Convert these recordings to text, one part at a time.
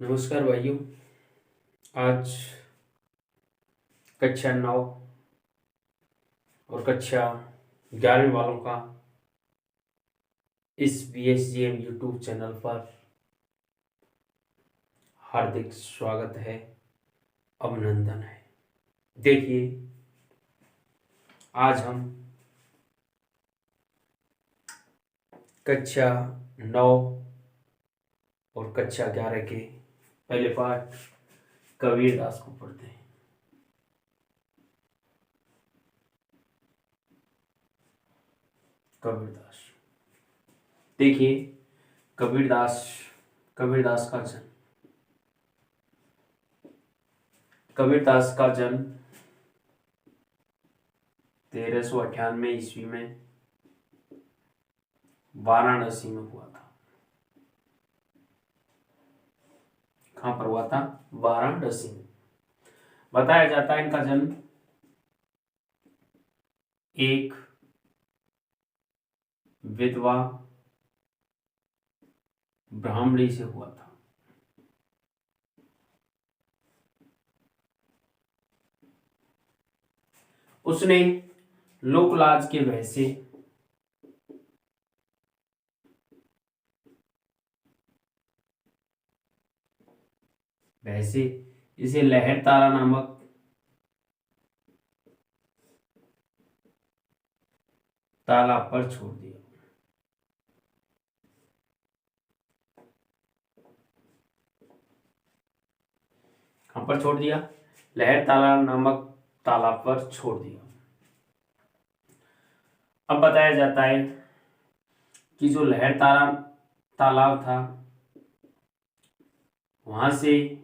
नमस्कार भाइयों। आज कक्षा 9 और कक्षा 11 वालों का इस BSGM यूट्यूब चैनल पर हार्दिक स्वागत है, अभिनंदन है। देखिए, आज हम कक्षा 9 और कक्षा 11 के पहले पाठ कबीरदास को पढ़ते हैं। कबीरदास। देखिए, कबीरदास का जन्म। कबीरदास का जन्म 1398 ईस्वी में वाराणसी में हुआ था। कहां पर हुआ था? वाराणसी में। बताया जाता है इनका जन्म एक विधवा ब्राह्मणी से हुआ था। उसने लोकलाज के भय से इसे लहर तारा नामक तालाब पर छोड़ दिया। कहां पर छोड़ दिया? लहर तारा नामक तालाब पर छोड़ दिया। अब बताया जाता है कि जो लहर तारा तालाब था, वहां से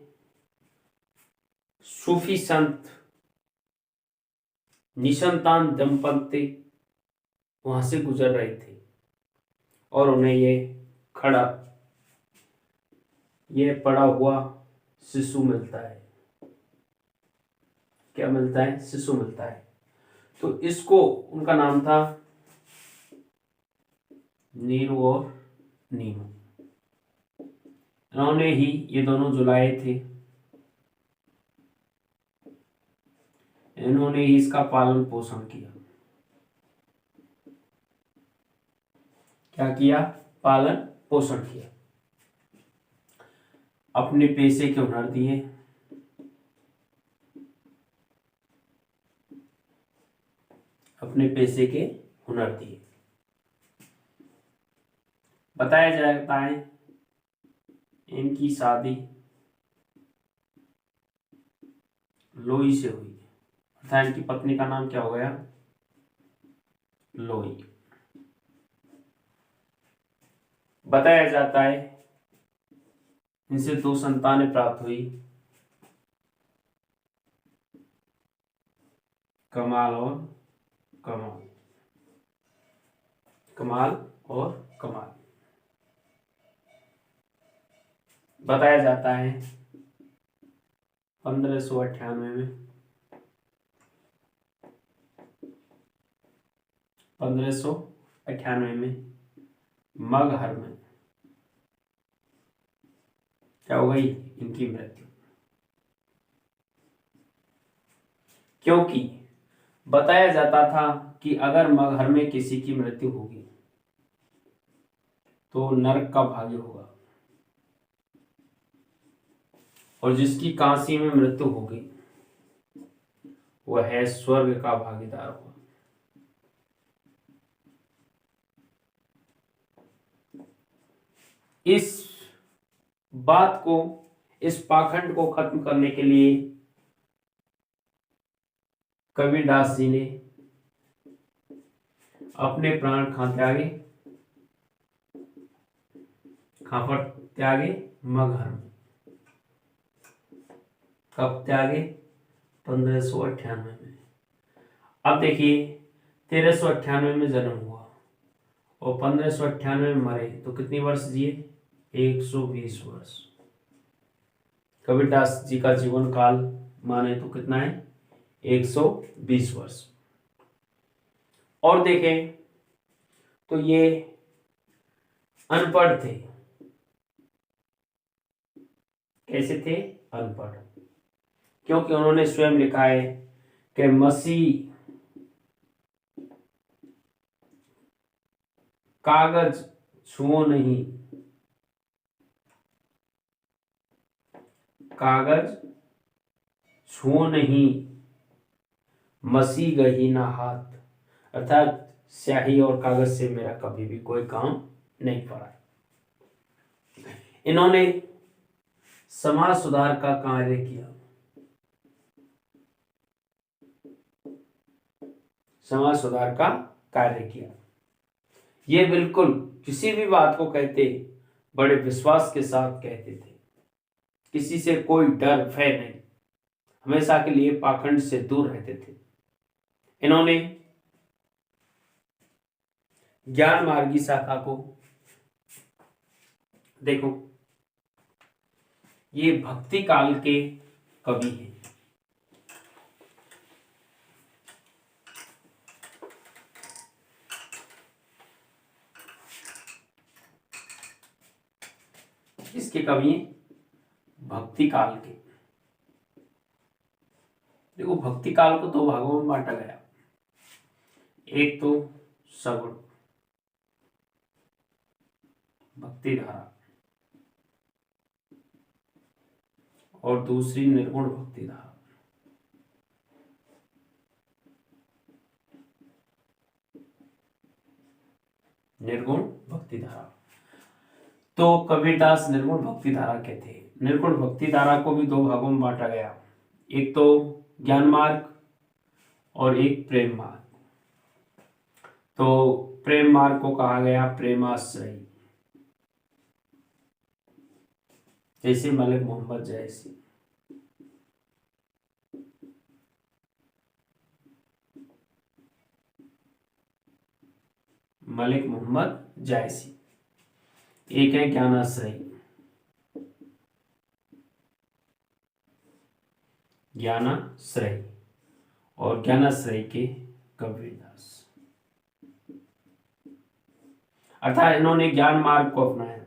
सूफी संत निसंतान दंपति वहां से गुजर रहे थे और उन्हें ये पड़ा हुआ शिशु मिलता है। क्या मिलता है? शिशु मिलता है। तो इसको, उनका नाम था नीरू और नीनू। इन्होंने ही ये दोनों जुलाए थे। इन्होंने ही इसका पालन पोषण किया। क्या किया? पालन पोषण किया। अपने पैसे के हुनर दिए। अपने पैसे के हुनर दिए। बताया जाता है इनकी शादी लोई से हुई अर्थात इनकी पत्नी का नाम क्या हो गया? लोई। बताया जाता है इनसे 2 संतानें प्राप्त हुई, कमाल और कमाल। कमाल और कमाल। बताया जाता है 1598 में 1598 में मगहर में क्या हो गई? इनकी मृत्यु। क्योंकि बताया जाता था कि अगर मगहर में किसी की मृत्यु होगी तो नरक का भाग्य होगा और जिसकी काशी में मृत्यु होगी वह है स्वर्ग का भागीदार होगा। इस बात को, इस पाखंड को खत्म करने के लिए कबीरदास जी ने अपने प्राण कहां त्यागे? कहां पर त्यागे? मगहर में। कब त्यागे? 1598 में। अब देखिए, 1398 में जन्म हुआ और 1598 में मरे तो कितनी वर्ष जिए? 120 वर्ष। कबीरदास जी का जीवन काल माने तो कितना है? 120 वर्ष। और देखें तो ये अनपढ़ थे। कैसे थे? अनपढ़। क्योंकि उन्होंने स्वयं लिखा है कि मसीह कागज छुओ नहीं, कागज छुओ नहीं, मसीह गही ना हाथ, अर्थात स्याही और कागज से मेरा कभी भी कोई काम नहीं पड़ा। इन्होंने समाज सुधार का कार्य किया, समाज सुधार का कार्य किया। ये बिल्कुल किसी भी बात को कहते बड़े विश्वास के साथ कहते थे, किसी से कोई डर भय नहीं, हमेशा के लिए पाखंड से दूर रहते थे। इन्होंने ज्ञान मार्गी शाखा को, देखो ये भक्ति काल के कवि हैं। किसके कवि हैं? भक्ति काल के। देखो भक्ति काल को दो भागों में बांटा गया, एक तो सगुण भक्ति धारा और दूसरी निर्गुण भक्ति धारा। निर्गुण भक्ति धारा, तो कबीरदास निर्गुण भक्ति धारा के थे। निर्गुण भक्ति धारा को भी दो भागों में बांटा गया, एक तो ज्ञान मार्ग और एक प्रेम मार्ग। तो प्रेम मार्ग को कहा गया प्रेमाश्रयी, जैसे मलिक मोहम्मद जैसी। मलिक मोहम्मद जायसी। एक है ज्ञानाश्रयी, ज्ञानाश्रयी, और ज्ञानाश्रयी के कबीरदास। अर्थात इन्होंने ज्ञान मार्ग को अपनाया।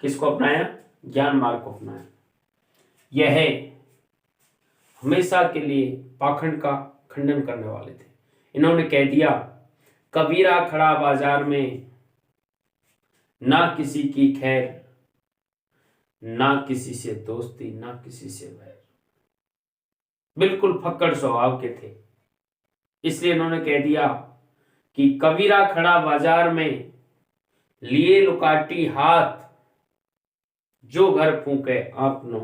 किसको अपनाया? ज्ञान मार्ग को अपनाया। यह हमेशा के लिए पाखंड का खंडन करने वाले थे। इन्होंने कह दिया कबीरा खड़ा बाजार में, ना किसी की खैर, ना किसी से दोस्ती, ना किसी से वैर। बिल्कुल फक्कड़ स्वभाव के थे, इसलिए इन्होंने कह दिया कि कबीरा खड़ा बाजार में, लिए लुकाटी हाथ, जो घर फूके आपनो,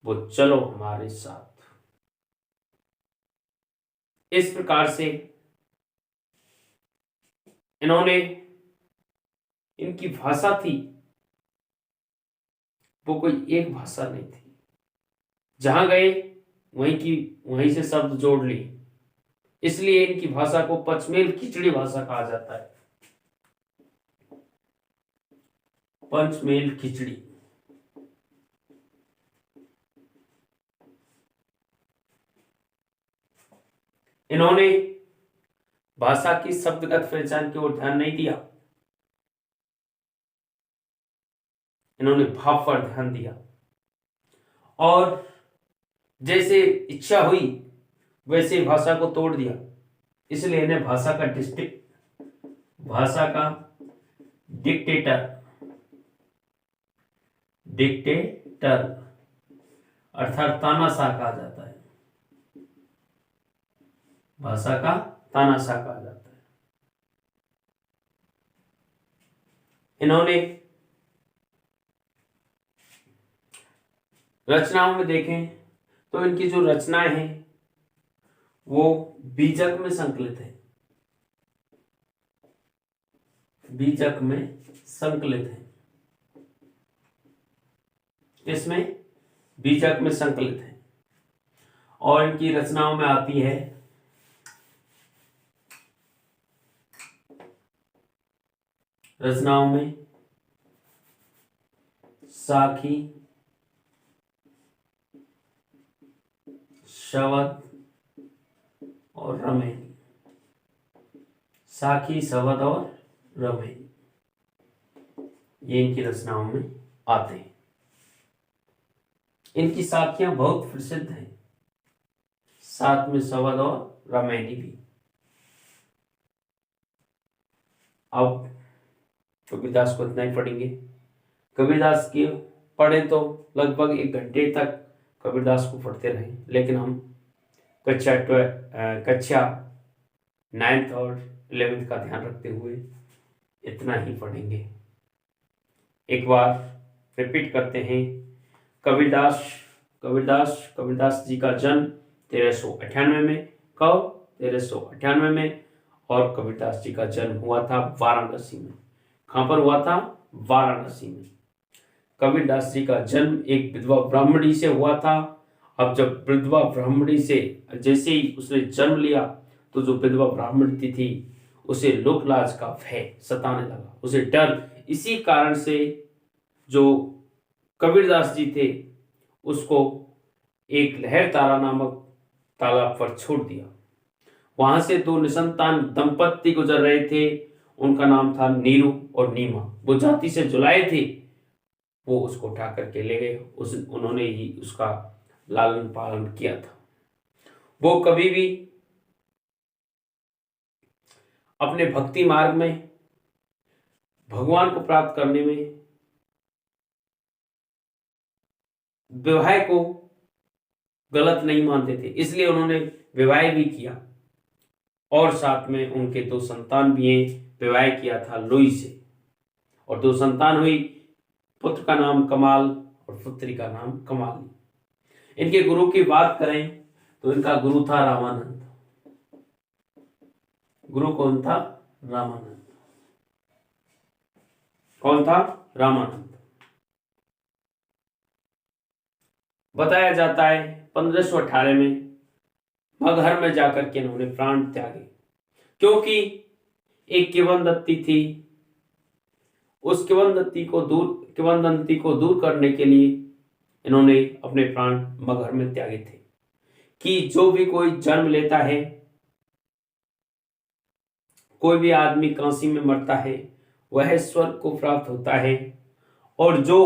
वो चलो हमारे साथ। इस प्रकार से इन्होंने, इनकी भाषा थी वो कोई एक भाषा नहीं थी, जहां गए वहीं से शब्द जोड़ लिए, इसलिए इनकी भाषा को पंचमेल खिचड़ी भाषा कहा जाता है। पंचमेल खिचड़ी। इन्होंने भाषा की शब्दगत पहचान की ओर ध्यान नहीं दिया, इन्होंने भाव पर ध्यान दिया, और जैसे इच्छा हुई वैसे भाषा को तोड़ दिया। इसलिए इन्हें भाषा का डिक्टेटर अर्थात तानाशाह कहा जाता है। भाषा का तानाशाह कहा जाता है। इन्होंने रचनाओं में देखें तो इनकी जो रचनाएं हैं वो बीजक में संकलित है, बीजक में संकलित है। इसमें बीजक में संकलित है, और इनकी रचनाओं में आती है रचनाओं में साखी, शवद और रमेनी। साखी, शवद और रमेनी। ये इनकी रचनाओं में आते हैं। इनकी साखियां बहुत प्रसिद्ध हैं, साथ में शवद और रामायणी भी। अब कबीरदास को इतना ही पढ़ेंगे। कबीरदास की पढ़े तो लगभग 1 घंटे तक कबीरदास को पढ़ते रहे, लेकिन हम कक्षा 9th और 11th का ध्यान रखते हुए इतना ही पढ़ेंगे। एक बार रिपीट करते हैं। कबीरदास जी का जन्म 1398 में, कब? 1398 में। और कबीरदास जी का जन्म हुआ था वाराणसी में। कहां पर हुआ था? वाराणसी में। कबीरदास जी का जन्म एक विधवा ब्राह्मणी से हुआ था। अब जब विधवा ब्राह्मणी से जैसे ही उसने जन्म लिया तो जो विधवा ब्राह्मणी थी उसे लोक लाज का भय सताने लगा, उसे डर। इसी कारण से जो कबीरदास जी थे उसको एक लहर तारा नामक तालाब पर छोड़ दिया। वहां से 2 निसंतान दंपत्ति गुजर रहे थे, उनका नाम था नीरू और नीमा। वो जाति से जुलाए थे, वो उसको उठा करके ले गए। उन्होंने ही उसका लालन पालन किया था। वो कभी भी अपने भक्ति मार्ग में भगवान को प्राप्त करने में विवाह को गलत नहीं मानते थे, इसलिए उन्होंने विवाह भी किया और साथ में उनके 2 संतान भी हैं। विवाह किया था लुई से और 2 संतान हुई। पुत्र का नाम कमाल और पुत्री का नाम कमाली। इनके गुरु की बात करें तो इनका गुरु था रामानंद। गुरु कौन था? रामानंद। कौन था? रामानंद। बताया जाता है 1518 में मगहर में जाकर के इन्होंने प्राण त्यागे, क्योंकि एक किंवदंती थी। उस किंवदंती को दूर करने के लिए इन्होंने अपने प्राण मगहर में त्यागे थे कि जो भी कोई जन्म लेता है, कोई भी आदमी काशी में मरता है, वह स्वर्ग को प्राप्त होता है, और जो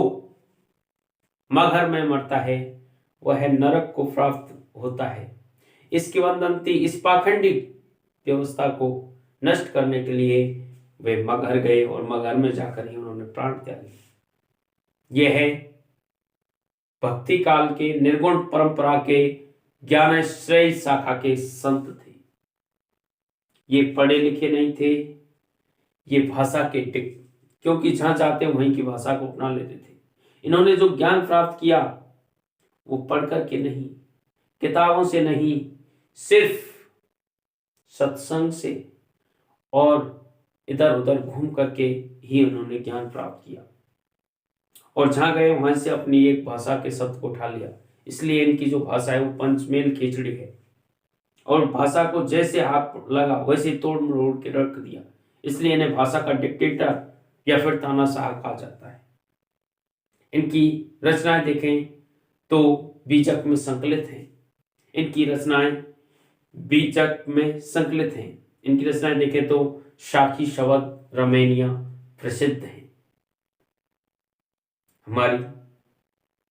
मगहर में मरता है वह नरक को प्राप्त होता है। इस किंवदंती, इस पाखंडी व्यवस्था को नष्ट करने के लिए वे मगहर गए और मगहर में जाकर ही उन्होंने प्राण त्यागे। यह है भक्ति काल के निर्गुण परंपरा के ज्ञानाश्रय शाखा के संत थे। ये पढ़े लिखे नहीं थे, ये भाषा के टिक, क्योंकि जहां जाते वहीं की भाषा को अपना लेते थे। इन्होंने जो ज्ञान प्राप्त किया वो पढ़ करके नहीं, किताबों से नहीं, सिर्फ सत्संग से और इधर उधर घूम करके ही उन्होंने ज्ञान प्राप्त किया। और जहां गए वहां से अपनी एक भाषा के शब्द को उठा लिया। इसलिए इनकी जो भाषा है वो पंचमेल खिचड़ी है, और भाषा को जैसे हाथ लगा वैसे तोड़ मरोड़ के रख दिया। इसलिए इन्हें भाषा का डिक्टेटर या फिर तानाशाह कहा जाता है। इनकी रचनाएं देखें तो बीजक में संकलित हैं। इनकी रचनाएं बीजक में संकलित हैं। इनकी रचनाएं देखें तो शाखी, शवद, रामायणियां प्रसिद्ध हैं। हमारी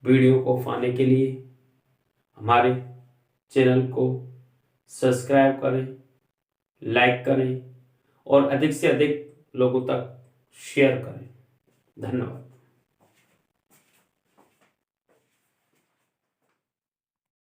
वीडियो को पाने के लिए हमारे चैनल को सब्सक्राइब करें, लाइक करें और अधिक से अधिक लोगों तक शेयर करें। धन्यवाद।